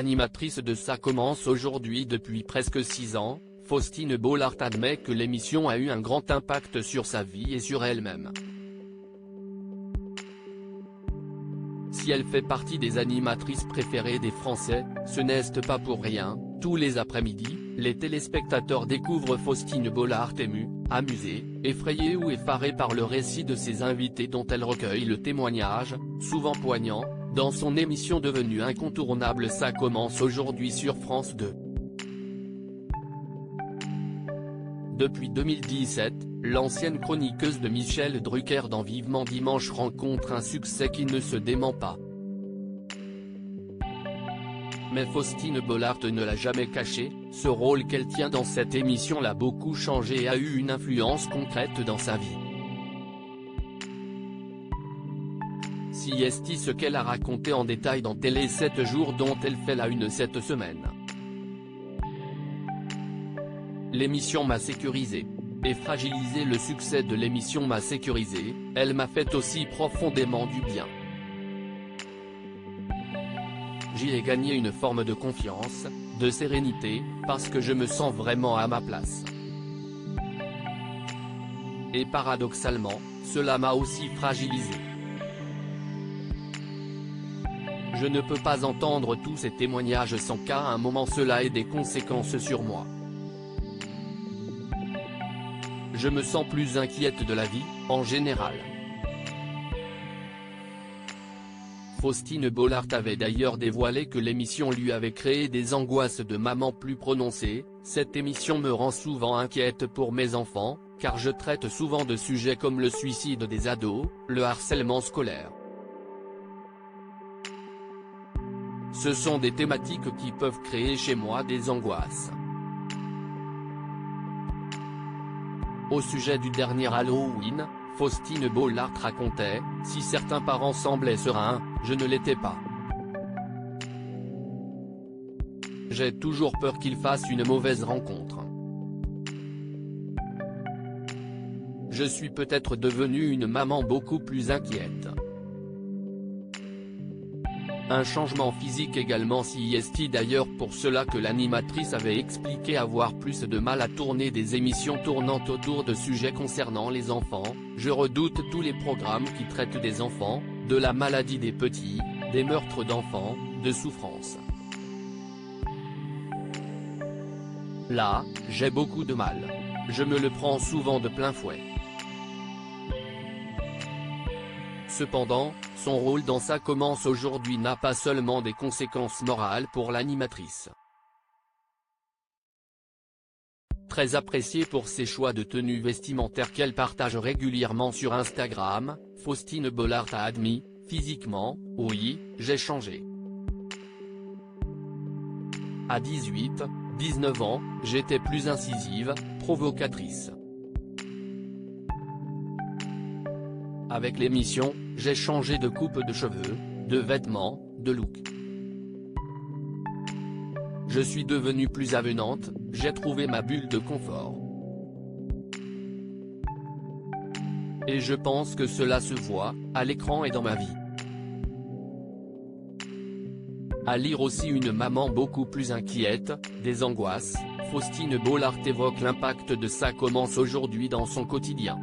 Animatrice de Ça commence aujourd'hui depuis presque 6 ans, Faustine Bollaert admet que l'émission a eu un grand impact sur sa vie et sur elle-même. Si elle fait partie des animatrices préférées des Français, ce n'est pas pour rien. Tous les après-midi, les téléspectateurs découvrent Faustine Bollaert émue, amusée, effrayée ou effarée par le récit de ses invités dont elle recueille le témoignage, souvent poignant, dans son émission devenue incontournable Ça commence aujourd'hui sur France 2. Depuis 2017, l'ancienne chroniqueuse de Michel Drucker dans Vivement Dimanche rencontre un succès qui ne se dément pas. Mais Faustine Bollaert ne l'a jamais caché, ce rôle qu'elle tient dans cette émission l'a beaucoup changé et a eu une influence concrète dans sa vie. Si est ce qu'elle a raconté en détail dans Télé 7 jours dont elle fait la une cette semaine. L'émission m'a sécurisé. Et fragiliser le succès de l'émission m'a sécurisé, elle m'a fait aussi profondément du bien. J'y ai gagné une forme de confiance, de sérénité, parce que je me sens vraiment à ma place. Et paradoxalement, cela m'a aussi fragilisé. Je ne peux pas entendre tous ces témoignages sans qu'à un moment cela ait des conséquences sur moi. Je me sens plus inquiète de la vie, en général. Faustine Bollaert avait d'ailleurs dévoilé que l'émission lui avait créé des angoisses de maman plus prononcées. Cette émission me rend souvent inquiète pour mes enfants, car je traite souvent de sujets comme le suicide des ados, le harcèlement scolaire. Ce sont des thématiques qui peuvent créer chez moi des angoisses. Au sujet du dernier Halloween, Faustine Bollaert racontait « Si certains parents semblaient sereins, je ne l'étais pas. J'ai toujours peur qu'ils fassent une mauvaise rencontre. Je suis peut-être devenue une maman beaucoup plus inquiète. » Un changement physique également si est d'ailleurs pour cela que l'animatrice avait expliqué avoir plus de mal à tourner des émissions tournant autour de sujets concernant les enfants. Je redoute tous les programmes qui traitent des enfants, de la maladie des petits, des meurtres d'enfants, de souffrance. Là, j'ai beaucoup de mal. Je me le prends souvent de plein fouet. Cependant, son rôle dans Ça commence aujourd'hui n'a pas seulement des conséquences morales pour l'animatrice. Très appréciée pour ses choix de tenues vestimentaires qu'elle partage régulièrement sur Instagram, Faustine Bollaert a admis « Physiquement, oui, j'ai changé. À 18, 19 ans, j'étais plus incisive, provocatrice. Avec l'émission, j'ai changé de coupe de cheveux, de vêtements, de look. Je suis devenue plus avenante, j'ai trouvé ma bulle de confort. Et je pense que cela se voit, à l'écran et dans ma vie. » À lire aussi une maman beaucoup plus inquiète, des angoisses, Faustine Bollaert évoque l'impact de Ça commence aujourd'hui dans son quotidien.